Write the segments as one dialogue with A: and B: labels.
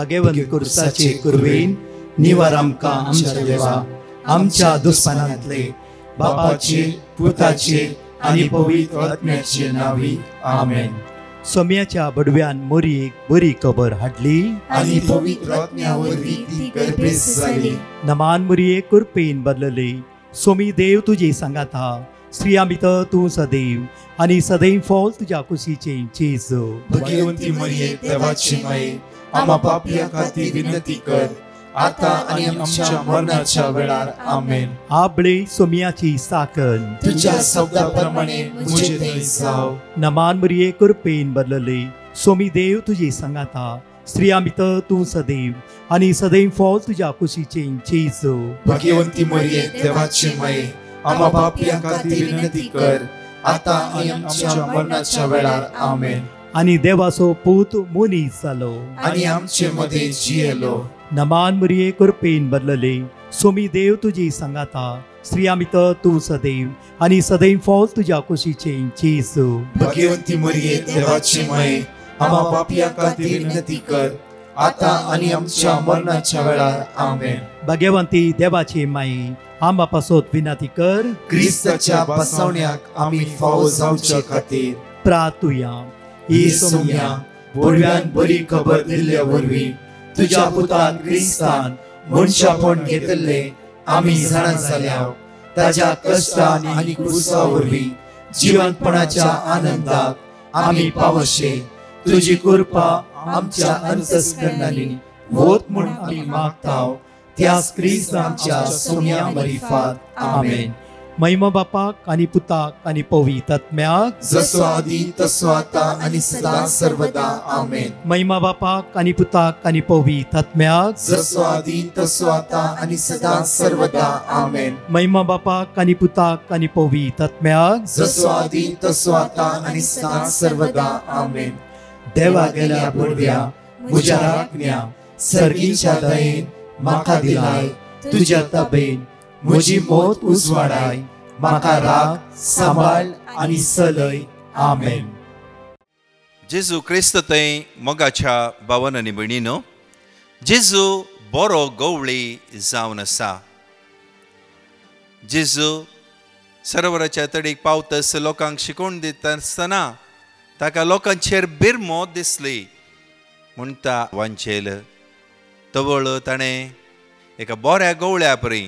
A: भगवंत कुर्साचे कुरवेन निवार आमकां आमच्या देवा आमच्या दुस्मनांतले बापाचे पुताचे आनी पवित्र आत्म्याचे नावी आमेन. सोम्याच्या बडव्यान मोरयेक बरी खबर हाडली
B: आनी पवित्र आत्म्या वरवीं ती गर्भेस जाली.
A: नमान मोरये कुरपेन बदलले. सोमी देव तुजे सांगात हा. स्त्रिया भितर तूं सदैव आनी सदैव फॉल तुज्या कुशीचे जेजू.
B: भगवंती मरिये देवाची माये आम्हा पापियां खातीर विनंती कर आता आनी आमच्या मरणाच्या वेळार आमेन.
A: आबळे सोम्याची साकन
B: तुझ्या शब्दाप्रमाणे मुझे थंय जाव.
A: नमान मोरये कुरपेन बदलले. सोमी देव तुजे सांगात हा. स्त्रिया भितर तूं सदैव आनी सदैव फॉल तुज्या कुशीचे जेजू.
B: भगवंती मरिये देवाची माये आम्हा पापियां खातीर विनंती कर आता आनी आमच्या मरणाच्या वेळार आमेन.
A: आनी देवाचो पूत मनीस जालो
B: आनी आमचे मदे जियेलो.
A: नमान मोरये कुरपेन बदलले. सोमी देव तुजी सांगात हा. स्त्रिया भितर तूं सदैव आनी सदैव फॉल तुज्या कुशीचे जेजू.
B: भगवंती मरिये देवाची माये आम्हा पापियां खातीर विनंती कर आता आनी आमच्या मरणाच्या वेळार आमेन.
A: भगवंती देवाचे माये आम्हा पासोत विनंती कर.
B: क्रिस्ताच्या बसवण्याक आमी फावो जावचे खातीर
A: प्रार्थुया.
B: ही सोम्या बडव्यान बरी खबर दिल्ल्या वरवीं तुज्या पुतान क्रिस्तान मनशापण घेतले आमी जाणा जाल्या. ताज्या कश्टान आनी क्रुसा वरवीं जिवंतपणाच्या आनंदाक आमी पावशे. तुजी कृपा आमच्या अंतस्करणांनी होत म्हूण आमी मागताव. त्याच क्रिस्तांच्या सोम्या मरिफात आमेन.
A: महिमा बापाक आनी पुताक आनी पवित्र आत्म्याक
B: जसो आदी तसो आता आनी सदा सर्वदा आमेन.
A: महिमा बापाक आनी पुताक आनी पवित्र आत्म्याक
B: जसो आदी तसो आता आनी सदा सर्वदा आमेन.
A: महिमा बापाक आनी पुताक आनी पवित्र आत्म्याक
B: जसो आदी तसो आता आनी सदा सर्वदा आमेन. देवा गेल्या बडव्या म्हज्या राखण्या सर्गीच्या दयेन म्हाका दिलाय. तुज्या तबेन म्हजी मोत उजवाडाय. म्हाका राख सांबाळ आनी चलय. आमेन.
C: जेजू क्रिस्त थंय मोगाच्या भावन आनी भयणीनो, जेजू बरो गवळी जावन आसा. जेजू सरोवराच्या तडीक पावतस लोकांक शिकोवन दिता आसतना ताका लोकांचेर बिरमो दिसली म्हूण ता वांचेल. तवळ ताणें एका बऱ्या गवळ्या परी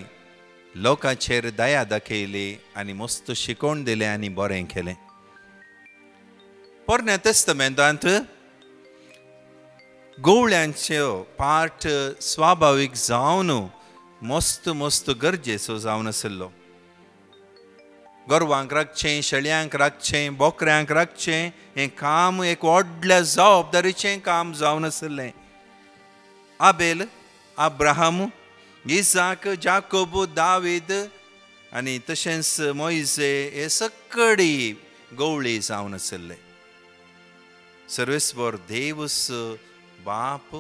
C: लोकांचेर दया दाखयली आनी मस्त शिकोवन दिलें आनी बरें केलें. पोरण्या तेस्तमेंतांत गवळ्यांच्यो पाठ स्वाभावीक जावन मस्त मस्त गरजेचो जावन आसलो. गोरवांक राखचें, शेळ्यांक राखचें, बोकऱ्यांक राखचें हें काम एक व्हडल्या जबाबदारीचें काम जावन आसलें. आबेल, अब्राहम, इसाक, जाकोब, दावीद आनी तशेंच मोइजे हे सगळी गवळी जावन आसले. सर्वेस्वर देवच बाप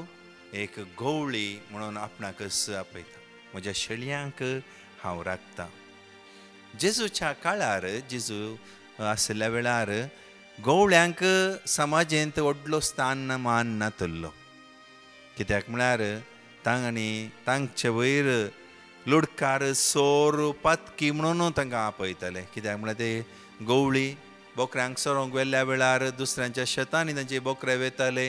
C: एक गवळी म्हणून आपणाकच आपयता. म्हज्या शेळयांक हांव राखतां. जेजूच्या काळार जेजू आसल्या वेळार गवळ्यांक समाजेंत व्हडलो स्थान मान नातल्लो. कित्याक म्हळ्यार तांणी तांचे वयर लुडकार, सोर, पातकी म्हणून तांकां आपयताले. कित्याक म्हळ्यार ते गवळी बोकऱ्यांक सोरोंक वेल्ल्या वेळार दुसऱ्यांच्या शेतांनी तांचे बोकरे वेताले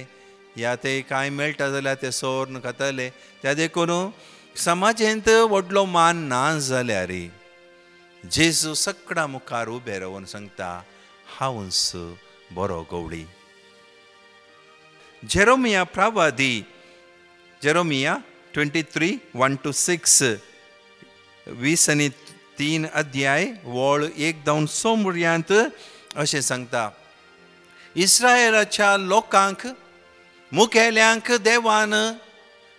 C: या ते कांय मेळटा जाल्यार ते सोर खाताले. त्या देखून समाजेंत व्हडलो मान ना जाल्यार जेजू सगळ्या मुखार उबे रावन सांगता हांवच बरो गवळी. जेरोमिया प्रवादी जेरोमिया 23:1-6 20 अध्याय वळ 1-2 मुर्यांत अशें सांगता. इस्रायेलाच्या लोकांक मुखेल्यांक देवान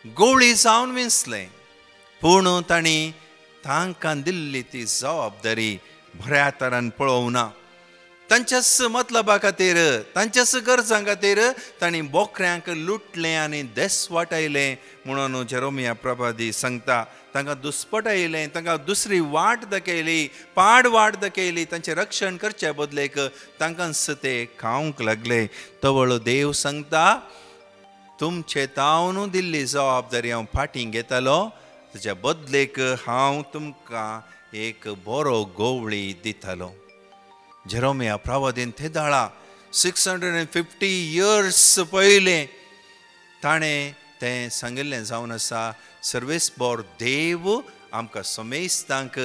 C: गवळी जावन विंचलें पूण तांणी तांकां दिल्ली ती जबाबदारी बऱ्या तरान पळोवना. तांच्याच मतलबा खातीर तांच्याच गरजां खातीर तांणी बोकऱ्यांक लुटलें आनी देस वाटयलें म्हणून जेरोमिया प्रवादी सांगता. तांकां दुस्पटायलें, तांकां दुसरी वाट दाखयली, पाड वाट दाखयली. तांचें रक्षण करचे बदलेक तांकांच ते खावंक लागले. तवळ देव सांगता तुमचे तावन दिल्ली जबाबदारी हांव फाटीं घेतलो ताच्या बदलेक हांव तुमकां एक बरो गवळी दितलो. जेरोमिया प्रवादीन ते दाळा 650 years पयलें ताणें तें सांगिल्लें जावन आसा. सर्वेस्पोर देव आमकां समेस्तांक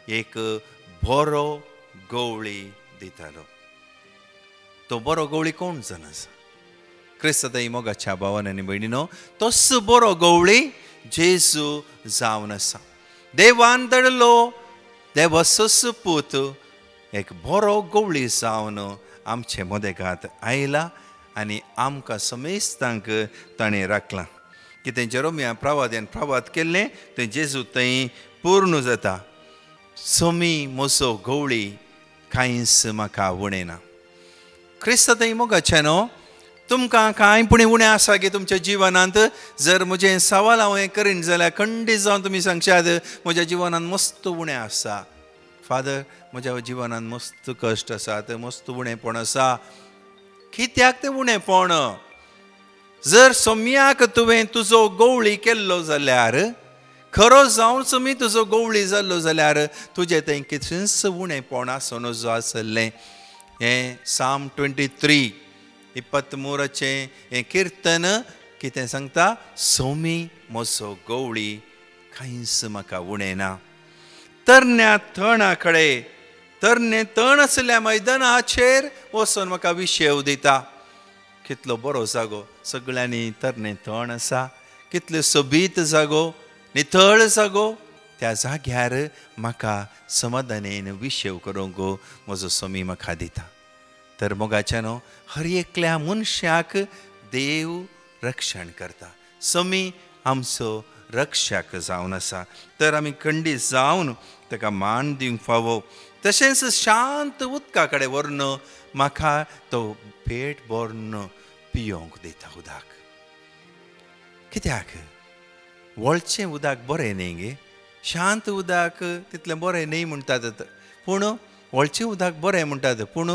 C: एक बरो गवळी दितलो. तो बरो गवळी कोण जावन आसा? क्रिस्तांव मोगाच्या भावान आनी भयणीनो, तोच बरो गवळी जेजू जावन आसा. देवान धाडलो देवाचोच पूत एक बरो गवळी जावन आमचे मदेगांत आयला आनी आमकां समेस्तांक ताणें राखलां. कितें जेरोमिया प्रवाद्यान प्रवाद केल्लें तें जेजू थंय पूर्ण जाता. सोमी म्हजो गवळी कांयच म्हाका उणेना. क्रिस्तांव मोगाचेनो, तुमकां कांय पुणे उणें आसा की तुमच्या जिवनांत? जर म्हजें सवाल हांव हें करीन जाल्यार खंडीत जावन तुमी सांगशात म्हज्या जिवनांत मस्त उणें आसा. फादर, म्हज्या जिवनांत मस्त कश्ट आसात, मस्त उणेंपण आसा. कित्याक तें उणेंपण? जर सोम्याक तुवें तुजो गवळी केल्लो जाल्यार, खरो जावन तुमी तुजो गवळी जाल्लो जाल्यार तुजें थंय कितलेंच उणेंपण आसूं नजो आसलें. हें साम 23 23 हें कीर्तन कितें सांगता? सोमी म्हजो गवळी कांयच म्हाका उणेना. तरण्या तणा कडेन, तरणे तण आसल्या मैदानाचेर वचून म्हाका विशेव दिता. कितलो बरो जागो, सगळ्यांनी तरणे तण आसा, कितलो सोबीत जागो, नितळ जागो. त्या जाग्यार म्हाका समाधानेन विशेव करूंक म्हजो सोमी म्हाका दिता. तर मोगाच्यानो, हर एकल्या मनशाक देव रक्षण करता. सोमी आमचो रक्षक जावन आसा. तर आमी खंडीत जावन ताका मान दिवंक फावो. तशेंच शांत उदका कडेन व्हरून म्हाका तो पेट भरून पियोंक दिता उदक. कित्याक? वळचें उदक बरें न्ही गे, शांत उदक तितलें बरें न्ही म्हणटात. पूण वळचें उदक बरें म्हणटात, पूण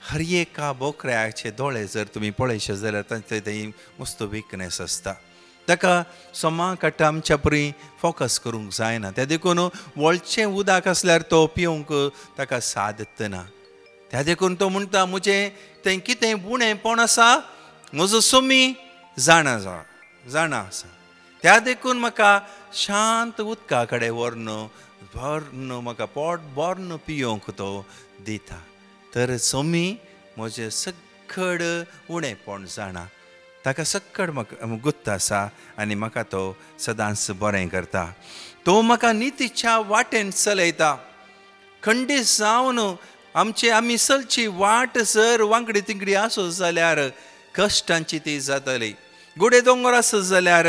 C: हर एका बोकऱ्याचे दोळे जर तुमी पळयशे जाल्यार तांचे थंय मस्त विकनेस आसता. ताका सोमा काडटा आमच्या परी फोकस करूंक जायना. त्या देखून वळचें उदक आसल्यार तो पिवंक ताका सादत ना. त्या देखून तो म्हणटा म्हजें थंय कितें उणेंपण आसा म्हजो सोमी जाणा आसा. त्या देखून म्हाका शांत उदका कडेन व्हरून म्हाका पोट भरून पियोंक तो दिता. तर सोमी म्हजें सगळ उणेंपण जाणा. ताका सक्कड म्हाका गुत्त आसा आनी म्हाका तो सदांच बरें करता. तो म्हाका नितीच्या वाटेन चलयता. खंडीत जावन आमी चलची वाट जर वांगडी तिंगडी आसत जाल्यार कश्टांची ती जातली. गुडे दोंगर आसत जाल्यार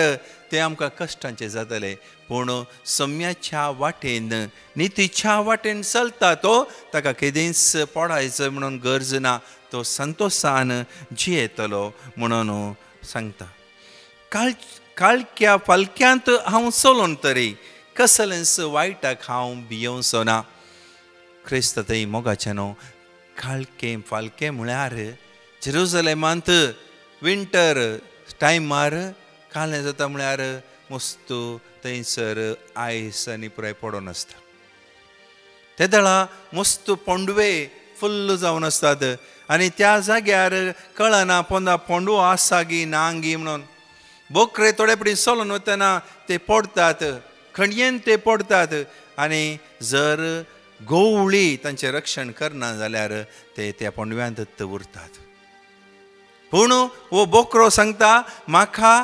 C: ते आमकां कश्टांचे जातले. पूण सम्याच्या वाटेन, नितीच्या वाटेन चलता तो, ताका केदींच पडायचं म्हणून गरज ना. तो संतोषान जियेतलो म्हणून सांगता. काळक्या फालक्यांत हांव चलोन तरी कसलेंच वायटाक हांव भियोंचो ना. क्रिस्त थंय मोगाचेनो, काळकें फालकें म्हळ्यार जेरुसलेमांत विंटर टायमार कालें जाता म्हळ्यार मस्त थंयसर आयस आनी पुराय पडून आसता. ते दळा मस्त पोंडवे फुल्ल जावन आसतात आनी त्या जाग्यार कळना पोंदा पोंडवो आसा गी ना गी म्हणून. बोकरे थोडे पडी चलोन वतना ते पडटात, खणयेन ते पडटात आनी जर गवळी तांचें रक्षण करना जाल्यार ते त्या पोंडव्यांत उरतात. पूण हो बोकरो सांगता म्हाका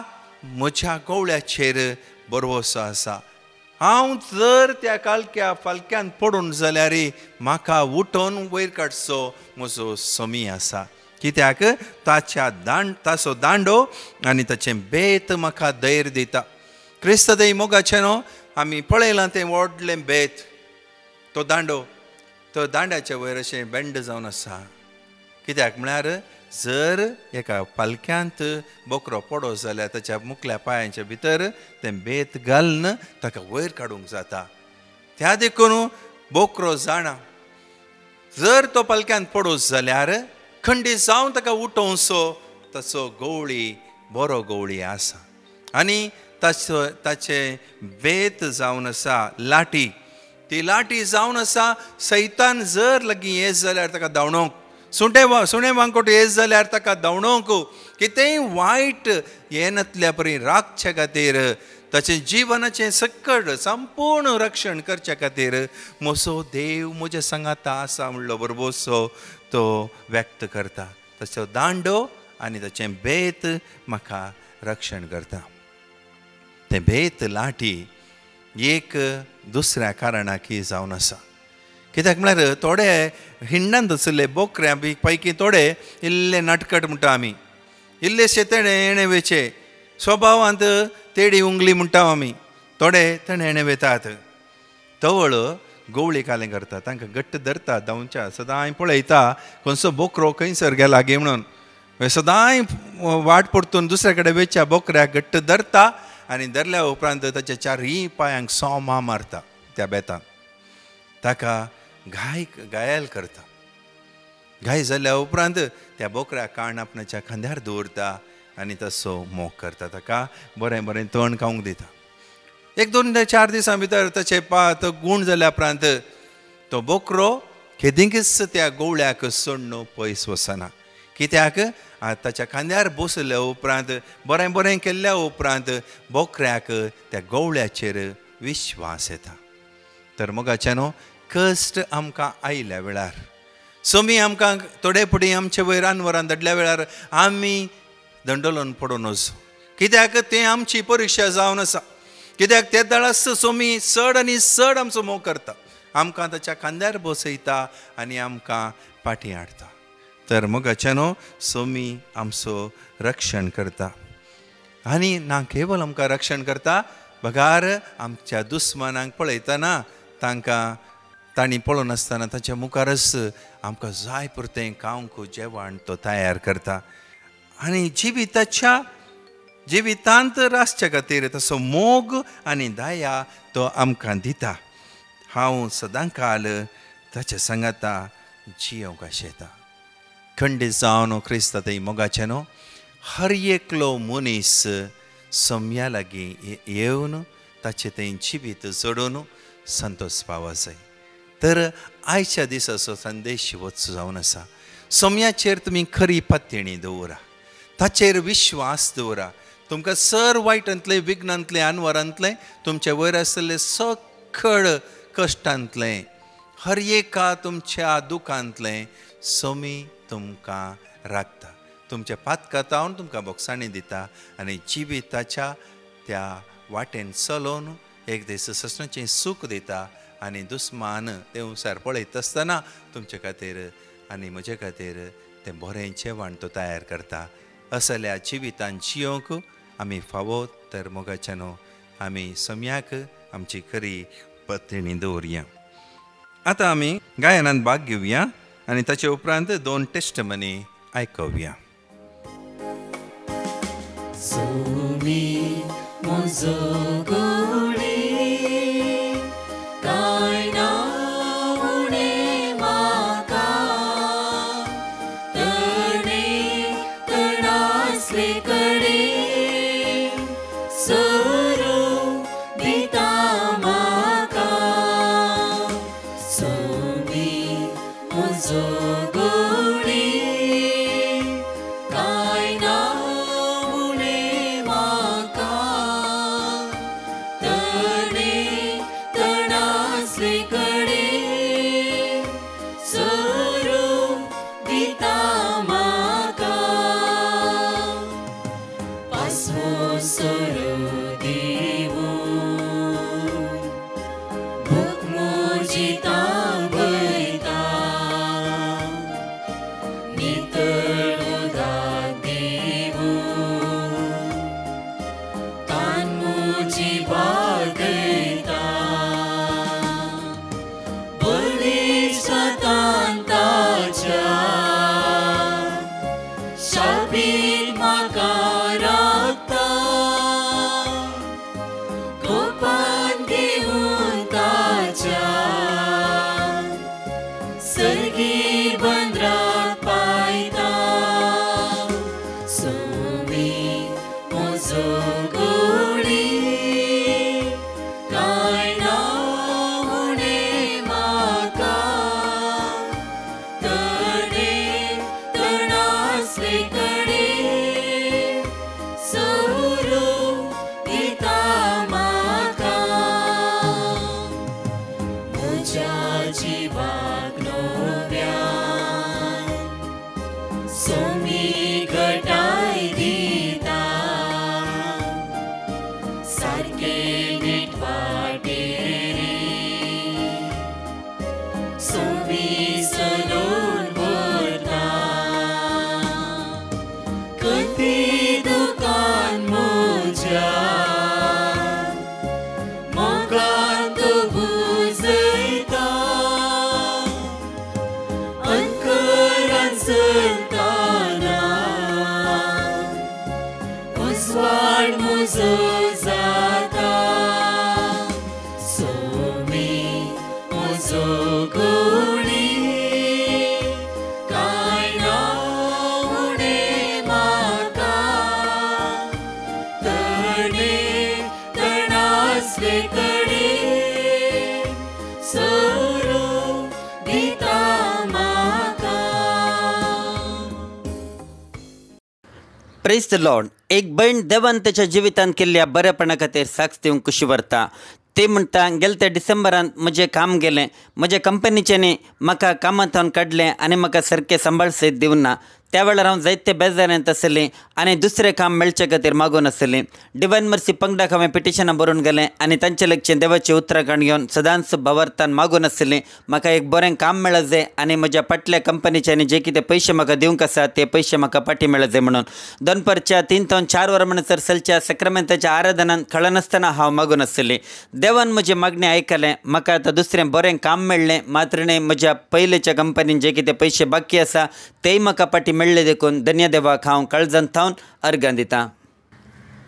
C: म्हज्या गवळ्याचेर भरवोसो आसा. हांव जर त्या काळक्या फालक्यान पडून जाल्यार म्हाका उठोवन वयर काडचो म्हजो सोमी आसा. कित्याक ताचो दांडो आनी ताचें बेत म्हाका धैर्य दिता. क्रिस्त थंय मोगाचेनो, आमी पळयलां तें व्हडलें बेत, तो दांडो, तो दांड्याच्या वयर अशें बेंड जावन आसा. कित्याक म्हळ्यार जर एका पालक्यांत बोकरो पडो जाल्यार ताच्या मुखल्या पांयांच्या भितर तें बेत घालन ताका वयर काडूंक जाता. त्या देखून बोकरो जाणा जर तो पालक्यांत पडोस जाल्यार खंडीत जावन ताका उठोवचो, ताचो गवळी बरो गवळी आसा आनी ताचे बेत जावन आसा लाटी. ती लाटी जावन आसा सैतान जर लगीं येस जाल्यार ताका धांवणोवंक, सुणें वांकोट येस जाल्यार ताका धांवणोवंक, कितेंय वायट येनातल्या परी राखचे खातीर, ताचे जिवनाचें सकट संपूर्ण रक्षण करचे खातीर म्हजो देव म्हज्या सांगाता आसा म्हणलो बरोबरसो तो व्यक्त करता. ताचो दांडो आनी ताचें बेत म्हाका रक्षण करता. तें बेत लाटी एक दुसऱ्या कारणाकी जावन आसा. कित्याक म्हळ्यार थोडे हिंडान दसले बोकऱ्या पैकी थोडे इल्ले नटकट म्हणटा आमी, इल्लेशे तेणे एणेवेचे स्वभावांत तेडी उंगली म्हणटा आमी, थोडे तेणे एणे वेतात. तवळ गवळी कालें करता, तांकां घट्ट धरता धांवच्या. सदांय पळयता खंयचो बोकरो खंयसर गेला गे म्हणून सदांय वाट परतून दुसरे कडेन वेच्या बोकऱ्याक घट्ट धरता आनी धरल्या उपरांत ताच्या चारय पांयांक सोमा मारता त्या बेतान. ताका घायल करता. घाय जाल्या उपरांत त्या बोकऱ्या काण आपणाच्या खांद्यार दवरता आनी तसो मोग करता. ताका बरें बरें तण खावंक दिता. 1-2-4 दिसां भितर ताचे पात गूण जाल्या उपरांत तो बोकरो केदींच त्या गवळ्याक सोडून पयस वचना. कित्याक ताच्या खांद्यार बसल्या उपरांत बरें बरें केल्ल्या उपरांत बोकऱ्याक त्या गवळ्याचेर विश्वास येता. तर मोगाच्यानो कश्ट आमकां आयल्या वेळार, सोमी आमकां थोडे फुडें आमचे वयर रानवरां धडल्या वेळार आमी दंडोलन पडून वचो. कित्याक तें आमची परिक्षा जावन आसा. कित्याक ते दळस सोमी चड आनी चड आमचो मोग करता, आमकां ताच्या खांद्यार बसयता आनी आमकां फाटीं हाडटा. तर मोगाच्यानो सोमी आमचो रक्षण करता. आनी ना केवल आमकां रक्षण करता, बगार आमच्या दुस्मानांक पळयतना तांणी पळोवन आसतना ताच्या मुखारच आमकां जाय पुरतें खावंक जेवण तो तयार करता. आनी जिवितांत रासचे खातीर तसो मोग आनी दया तो आमकां दिता. हांव सदां काल ताच्या सांगाता जियोंक आशेता. खंडीत जावन क्रिस्तांतय मोगाचेनो हर एकलो मनीस सोम्या लागीं येवन ताचें तें जिवीत जोडून संतोश पावो जाय. तर आयच्या दिसाचो संदेश वच जावन आसा. सोम्याचेर तुमी खरी पत्तिणी दवरा, ताचेर विश्वास दवरा. तुमकां सर वायटांतलें विघ्नांतलें आनवरांतलें तुमचे वयर आसलें सकळ कश्टांतलें हर एका तुमच्या दुखांतलें सोमी तुमकां राखता. तुमच्या पातकातावन तुमकां बोगसाणी दिता आनी जिविताच्या त्या वाटेन चलोवन एक दीस ससणाचें सूख दिता आनी दुस्मान देवसार पळयत आसतना तुमचे खातीर आनी म्हजे खातीर तें बरें जेवण तो तयार करता. असल्या जिवितान जियोंक आमी फावो. तर मोगाच्यानो आमी सोम्याक आमची खरी पत्तिणी दवरया. आतां आमी गायनांत भाग घेवया आनी ताचे उपरांत 2 टेस्टमनी आयकुया.
B: सोमी म्हजो गवळी कांय ना उणें म्हाका, तणासले कडेन सोडून दिता म्हाका. सोमी म्हजो गवळी कांय ना उणें म्हाका, तणासले कडेन सोडून दिता म्हाका. पासवो सोरो दिवून भूक म्हजी तांबयता, नितळ उदक दिवून तान म्हजी बागयता. बळिश्टांतान ताच्या शाबीन म्हाका राखता, गोपान घेवन ताच्या सर्गी बंदराक पायता. सोमी म्हजो जाता सोमी म्हजो गवळी कांय ना उणें म्हाका तणे तणासले कडेन सोडून दिता म्हाका.
D: Praise the Lord. एक बहीण देवान त्याच्या जिवितान केल्ल्या बरेपणा खातीर साक्ष दिवंक खुशी व्हरता. ते म्हणटा गेल्या त्या डिसेंबरांत म्हजें काम गेलें. म्हज्या कंपनीच्यांनी म्हाका कामांतल्यान काडलें आनी म्हाका सारकें सांबाळ सयत दिवना. त्या वेळार हांव जायते बेजारांत आसलें आनी दुसरें काम मेळचे खातीर मागून आसलें. डिवायन मर्सी पंगडाक हांवें पिटिशनां बरोवन गेलें आनी तांचे लागचें देवाचें उतराखंड घेवन सदांच भावार्थान मागून आसलें. म्हाका एक बरें काम मेळत जाय आनी म्हज्या फाटल्या कंपनीच्यांनी जे कितें पयशे म्हाका दिवंक आसा ते पयशे म्हाका फाटीं मेळत जाय म्हणून. दनपारच्या 3 ते 4 वरां म्हणसर चलच्या सक्रामेंताच्या आराधनांत कळनासतना हांव मागून आसलें. देवान म्हजें मागणें आयकलें. म्हाका आतां दुसरें बरें काम मेळ्ळें. मात्र न्ही म्हज्या पयलेच्या कंपनीन जे कितें पयशे बाकी आसा तेय म्हाका फाटीं मेळ्ळे देखून धन्य देवाक हांव काळजांत थावन अर्गां दितां.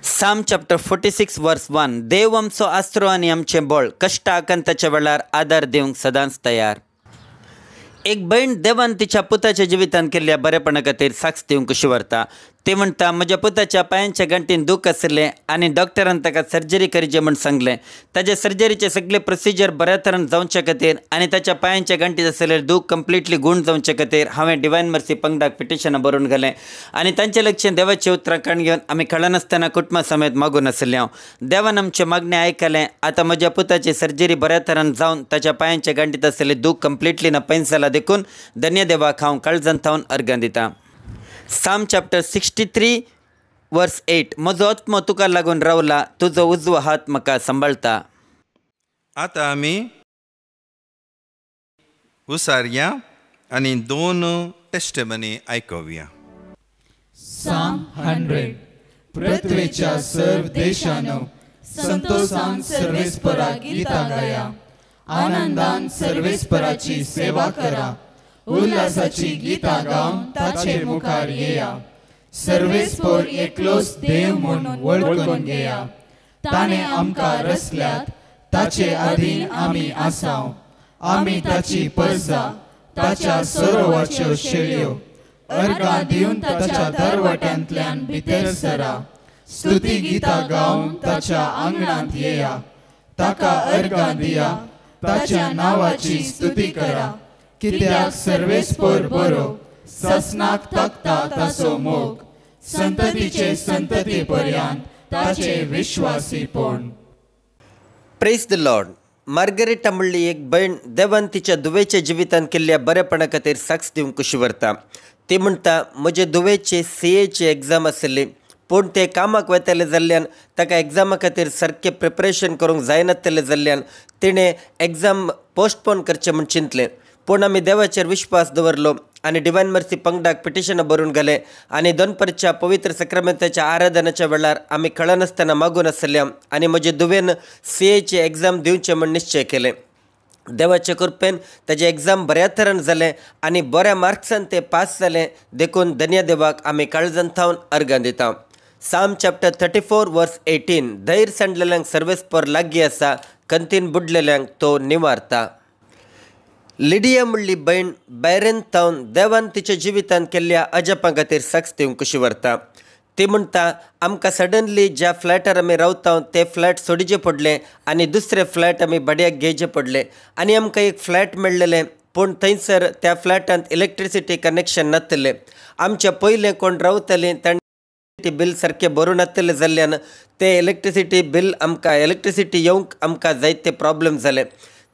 D: साम चॅप्टर 46 वर्स 1. देव आमचो आसरो आनी आमचें बळ, कश्ट आकांताच्या वेळार आदार दिवंक सदांच तयार. एक बहीण देवान तिच्या पुताच्या जिवितान केल्ल्या बरेपणा खातीर साक्ष दिवंक खुशी व्हरता. ते म्हणटा म्हज्या पुताच्या पांयांच्या गांठीन दूख आसलें आनी डॉक्टरान ताका सर्जरी करची म्हूण सांगलें. ताचे सर्जरीचे सगळे प्रोसिजर बऱ्या तरेन जावचे खातीर आनी ताच्या पांयांच्या गांठीत आसलेलें दूख कंप्लिटली गूण जावचे खातीर हांवें डिवायन मर्सी पंगडाक पिटिशनां बरोवन गेलें आनी तांचे लक्षें देवाचें उतराखंड घेवन आमी कळनासतना कुटुंबा समेत मागून आसलें हांव. देवान आमचें मागणें आयकलें. आतां म्हज्या पुताची सर्जरी बऱ्या तरेन जावन ताच्या पांयांच्या गांठीत आसलेलें दूख कंप्लिटली नपयस जालां देखून धन्य देवाक हांव काळजांत थावन अर्गां दितां. साम चॅप्टर 63 वर्स 8. म्हजो आत्मो तुका लागून रावला, तुजो उजवो हात म्हाका सांबाळता.
C: आतां आमी उसारया आनी 2 टेस्टिमनी आयकुया.
A: साम 100. पृथ्वीच्या सर्व देशांनो संतोषान सर्वेस्परा गितां गाया. आनंदान सर्वेस्पराची सेवा करा. उल्हासाची गितां गावन ताचे मुखार येया. सर्वेस्पर एकलोच देव म्हणून वळखून घेया. ताणें आमकां रचल्यात, ताचे अधीन आमी आसाव. आमी ताची परजा, ताच्या सरोवाच्यो शेळयो. अर्गां दिवन ताच्या दरवट्यांतल्यान भितर सरा. स्तुती गितां गावन ताच्या आंगणांत येया. ताका अर्गां दिया, ताच्या नांवाची स्तुती करा. कित्याक सर्वेस्पर बरो, ससनाक तकता ताचो मोग. संततीचे संतती पर्यंत ताचे विश्वासीपण.
D: Praise the lord. मार्गरेटा म्हणली एक बहीण देवान तिच्या दुवेच्या जिवितान केल्ल्या बरेपणा खातीर साक्ष दिवंक खुशी व्हरता. ती म्हणटा म्हजे दुवेचे CA एग्जाम आसली पूण ते कामाक वयतले जाल्ल्यान ताका एग्जामा खातीर सारकें प्रिपरेशन करूंक जायनासलें जाल्ल्यान तिणें एग्जाम पोस्टपोन करचें म्हूण चिंतलें. पूण आमी देवाचेर विश्वास दवरलो आनी डिवायन मर्सी पंगडाक पिटिशनां बरोवन गेले आनी दनपारच्या पवित्र सक्रामेंताच्या आराधनाच्या वेळार आमी कळनासतना मागून आसल्या आनी म्हजे दुवेन CA एग्जाम दिवचें म्हूण निश्चय केलें. देवाचे कृपेन ताजें एग्जाम बऱ्या तरेन जालें आनी बऱ्या मार्क्सान ते पास जालें देखून धन्य देवाक आमी काळजांत थावन अर्गां दिता. साम चॅप्टर 34 वर्स 18. धैर्य सांडलेल्यांक सर्वेस्पर लागीं आसा, कंतीन बुडलेल्यांक तो निवारता. लिडिया म्हणली बहीण भायरेन थावन देवान तिच्या जिवितान केल्ल्या अजापां खातीर साक्ष दिवंक खुशी व्हरता. ती म्हणटा आमकां सडनली ज्या फ्लॅटार आमी रावता ते फ्लॅट सोडिचे पडले आनी दुसरे फ्लॅट आमी भाड्याक घेवचे पडले आनी आमकां एक फ्लॅट मेळ्ळेलें पूण थंयसर त्या फ्लॅटांत इलेक्ट्रिसिटी कनेक्शन नासलें. आमच्या पयलें कोण रावतालीं तांणी बील सारकें भरूं नासलें जाल्ल्यान ते इलेक्ट्रिसिटी येवंक आमकां जायते प्रॉब्लेम जाले.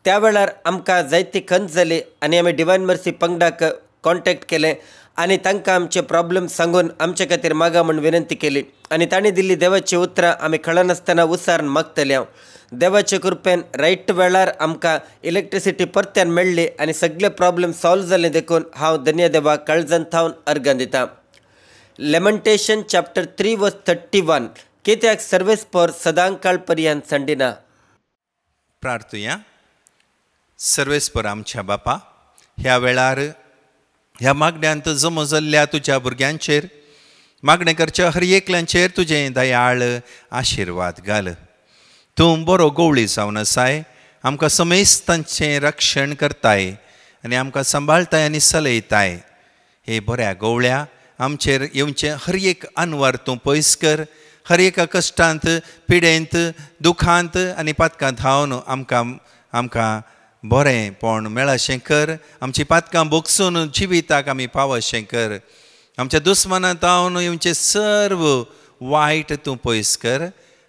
D: त्या वेळार आमकां जायती खंत जाली आनी आमी डिवायन मर्सी पंगडाक कॉन्टॅक्ट केलें आनी तांकां आमचे प्रॉब्लेम सांगून आमचे खातीर मागा म्हूण विनंती केली आनी तांणी दिल्ली देवाची उतरां आमी कळनासतना उसारून मागतले. हांव देवाचे कृपेन रायट वेळार आमकां इलेक्ट्रिसिटी परत्यान मेळ्ळी आनी सगळे प्रॉब्लेम सॉल्व जाले देखून हांव धन्य देवाक काळजांत थावन अर्गां दितां. लेमंटेशन चॅप्टर 3 वर्स 31. कित्याक सर्वेस्पर सदांकाळ पर्यंत संडिना.
C: प्रार्थुया. सर्वेस्पर आमच्या बापा, ह्या वेळार ह्या मागण्यांत जमो जाल्ल्या तुज्या भुरग्यांचेर मागणें करच्या हर एकल्यांचेर तुजें दयाळ आशिर्वाद घाल. तूं बरो गवळी जावन आसाय, आमकां समेस्तांचें रक्षण करताय आनी आमकां सांबाळताय आनी चलयताय. हे बऱ्या गवळ्या आमचेर येवचें हर एक अनवर तूं पयस कर. हर एका कश्टांत, पिडेंत, दुखांत आनी पातकांत धांवन आमकां बरेंपण मेळशें कर. आमचीं पातकां बोगसून जिविताक आमी पावशें कर. आमच्या दुस्मानांत धांवन येवचें सर्व वायट तूं पयस कर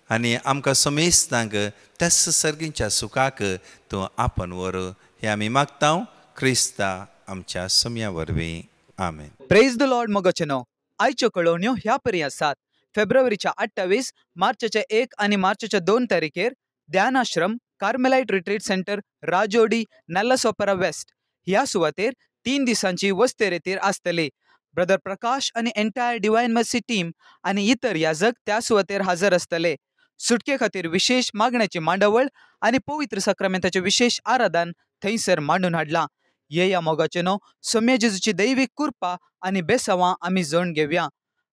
C: आनी आमकां समेस्तांक त्याच सर्गींच्या सुखाक तूं आपण व्हर. हें आमी मागता क्रिस्ता आमच्या सम्या वरवीं. आमेन.
E: Praise the lord. मोगचनो आयच्यो कळवण्यो ह्या परी आसात. फेब्रुवारीच्या 28, मार्चाच्या 1 आनी मार्चाच्या 2 तारखेर ध्यानाश्रम कार्मेलाइट रिट्रीट सेंटर राजोडी नल्लासोपरा वेस्ट ह्या सुवातेर 3 दिसांची वस्तेरेतीर आसतली. ब्रदर प्रकाश आनी एंटायर डिवायन मर्सी टीम आनी इतर याजक त्या सुवातेर हजर आसतले. सुटके खातीर विशेष मागण्याची मांडावळ आनी पवित्र सक्रामेंताचे विशेष आराधन थंयसर मांडून हाडला. येया मोगाचेनो सोम्या जेजूची दैवीक कृपा आनी बेसावां आमी जोड घेवया.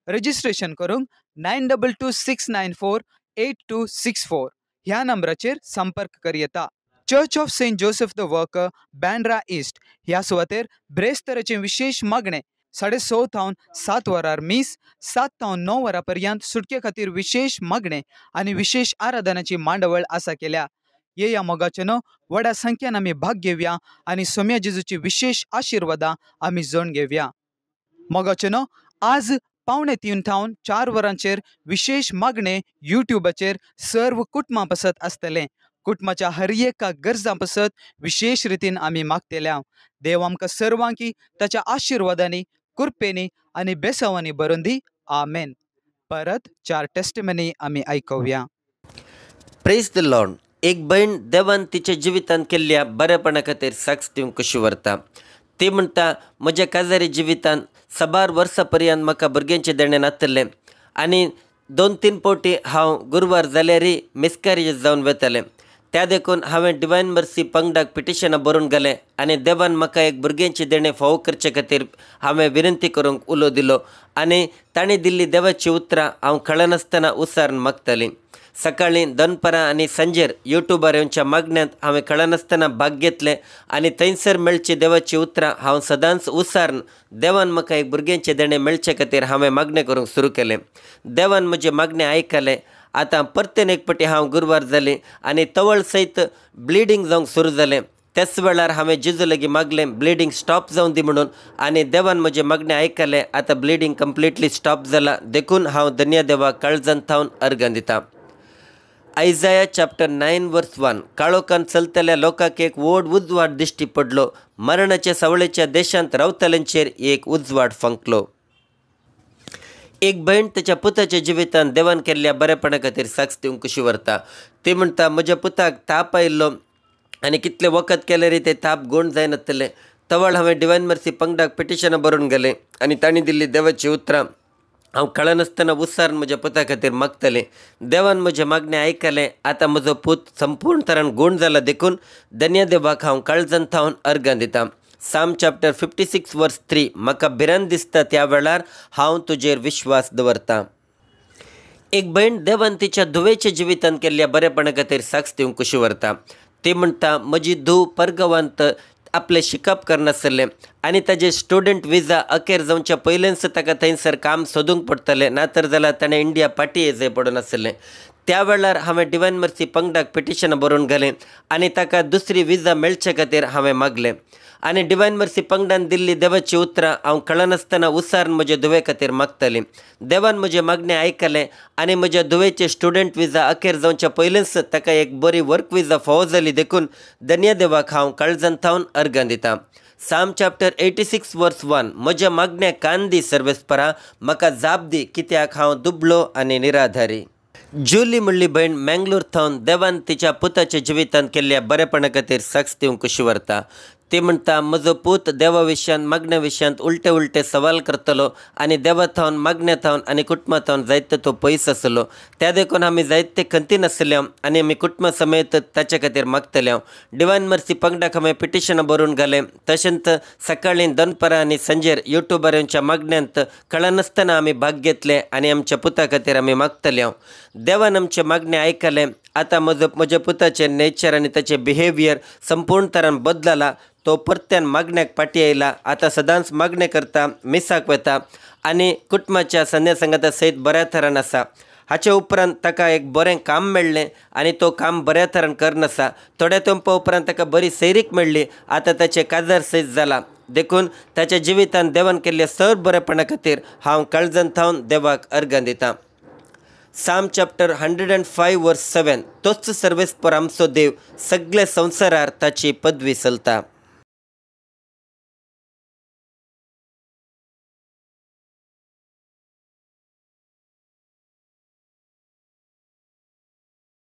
E: रजिस्ट्रेशन करूंक 9226948264 ह्या नंबराचेर संपर्क करी येता. Church of Saint Joseph the worker Bandra east ह्या सुवातेर ब्रेस्तराचे विशेष मागणे 6:30 थावन 7 वरार मीस, 7 थावन 9 वरां पर्यंत सुटके खातीर विशेष मागणे आनी विशेष आराधनाची मांडावळ आसा केल्या. येया मोगाचेनो व्हड्या संख्येन आमी भाग घेवया आनी सोम्या जेजूची विशेष आशिर्वादां आमी जोड घेवया. मोगाचेनो आज 2:45 थावन 4 वरांचेर विशेष मागणे युट्यूबाचेर सर्व कुटुंबां पसत आसतले. कुटुंबाच्या हर एका गरजां पसत विशेष रितीन आमी मागतेल्या. देव आमकां सर्वांकी ताच्या आशिर्वादांनी, कृपेनी आनी बेसावांनी भरून दी. आमेन. परत 4 टेस्टिमनी आमी आयकुया.
D: Praise the Lord. एक बहीण देवान तिच्या जिवितांत केल्ल्या बरेपणा खातीर साक्ष दिवंक कशी व्हरता. ती म्हणटा, म्हज्या काजारी जिवितांत 6 वर्सां पर्यंत म्हाका भुरग्यांचे देणे नातले आनी 2-3 फावटी हांव गुरवार जाल्यारय मिसकॅरेज जावन वतालें. त्या देखून हांवें डिवायन मर्सी पंगडाक पिटिशनां बरोवन घालें आनी देवान म्हाका एक भुरग्यांचे देणे फावो करचे खातीर हांवें विनंती करूंक उलो दिलो आनी ताणें दिल्ली देवाची उतरां हांव कळनासतना उसारून मागतालीं. सकाळीं दनपारां आनी सांजेर युट्यूबार येवच्या मागण्यांत हांवें कळनासतना भाग घेतलें आनी थंयसर मेळची देवाची उतरां हांव सदांच उसारून देवान म्हाका एक भुरग्यांचे देणे मेळचे खातीर हांवें मागणें करूंक सुरू केलें. देवान म्हजे मागणें आयकलें. आतां परतेन एक पाटी हांव गुरवार जालें आनी तवळ सयत ब्लिडींग जावंक सुरू जालें. त्याच वेळार हांवें जेजू लागीं मागलें ब्लिडींग स्टॉप जावं दी म्हणून आनी देवान म्हजें मागणें आयकलें. आतां ब्लिडींग कंप्लिटली स्टॉप जाला देखून हांव धन्य देवाक काळजांत थावन अर्गां दितां. आयजाया चॅप्टर 9 वर्स 1. काळोखान चलतल्या लोकांक एक व्हड उजवाड दिश्टी पडलो. मरणाच्या सावळेच्या देशांत रावतल्यांचेर एक उजवाड फंकलो. एक बहीण त्याच्या पुताच्या जिवितांत देवान केल्ल्या बरेपणा खातीर साक्ष दिवंक कशी व्हरता. ती म्हणटा, म्हज्या पुताक ताप आयिल्लो आनी कितले वखद केल्यारय ते ताप गोंड जायनासलें. तवळ हांवें डिवायन मर्सी पंगडाक पिटिशनां बरोवन घालें आनी तांणी दिल्ली देवाची उतरां हांव कळनासतना उसारून म्हज्या पुता खातीर मागतलें. देवान म्हजें मागणें आयकलें. आतां म्हजो पूत संपूर्ण तरान गोंड जाला देखून धन्य देवाक हांव काळजांत थावन अर्गां दितां. साम चॅप्टर 56 वर्स 3. म्हाका भिरांत दिसता त्या वेळार हांव तुजेर विश्वास दवरतां. एक बहीण देवान तिच्या धुवेच्या जिवितांत केल्ल्या बरेपणा खातीर साक्ष दिवंक कशी व्हरता. ती म्हणटा, म्हजी धूव परगांवांत आपलें शिकप करनासलें आनी ताजें स्टुडंट विजा अखेर जावच्या पयलेंच ताका थंयसर काम सोदूंक पडटलें, नातर जाल्यार ताणें इंडिया पाटी येजय पडून आसलें. त्या वेळार हांवें डिवायन मर्सी पंगडाक पिटिशनां बरोवन घालें आनी ताका दुसरी विजा मेळचे खातीर हांवें मागलें आनी डिवायन मर्सी पंगडान दिल्ली देवाची उतरां हांव कळनासतना उसारून म्हजे धुवे खातीर मागतलें. देवान म्हजें मागणें आयकलें आनी म्हज्या धुवेचे स्टुडंट विजा अखेर जावच्या पयलेंच ताका एक बरी वर्क विजा फावो जाली देखून धन्य देवाक हांव काळजांत थावन अर्गां दितां. साम चॅप्टर 86 वर्स 1. म्हज्या मागण्याक कान दी सर्वेस्परा, म्हाका जाप दी कित्याक हांव दुबळो आनी निराधारी. जुली म्हणली भयण मँगलोर थावन देवान तिच्या पुताच्या जिवितांत केल्ल्या बरेपणा खातीर साक्ष दिवंक कशी व्हरता. ते म्हणटा म्हजो पूत देवा विशयांत मागण्या विशयांत उलटे उलटे सवाल करतलो आनी देवा थावन मागण्या थावन आनी कुटुंबा थावन जायते तो पयस आसलो. त्या देखून आमी जायते खंतीन आसले आनी आमी कुटुंबा समेत ताचे खातीर मागतले. डिवायन मर्सी पंगडाक हांवें पिटिशनां बरोवन घालें. तशेंच सकाळीं दनपारां आनी सांजेर युट्यूबारांच्या मागण्यांत कळनासतना आमी भाग घेतले आनी आमच्या पुता खातीर आमी मागतले. देवान आमचे मागणे आयकले. आतां म्हज्या पुताचें नेचर आनी ताचें बिहेवियर संपूर्ण तरान बदलला. तो परत्यान मागण्याक फाटी आयला. आतां सदांच मागणे करता, मिसाक वता आनी कुटुंबाच्या सन्या संगाता सयत बऱ्या तरान आसा. हाचे उपरांत ताका एक बरें काम मेळ्ळें आनी तो काम बऱ्या तरान करनासा. थोड्या तेंपा उपरांत ताका बरी सैरीक मेळ्ळी. आतां ताचें काजार सयत जाला. देखून ताच्या जिवितांत देवान केल्ल्या सर बरेपणा खातीर हांव काळजांत थावन देवाक अर्गां दितां. Psalm chapter 105 verse 7. तोच सर्वेस्पर आमचो देव सगळे संवसारार ताची पदवी चलता.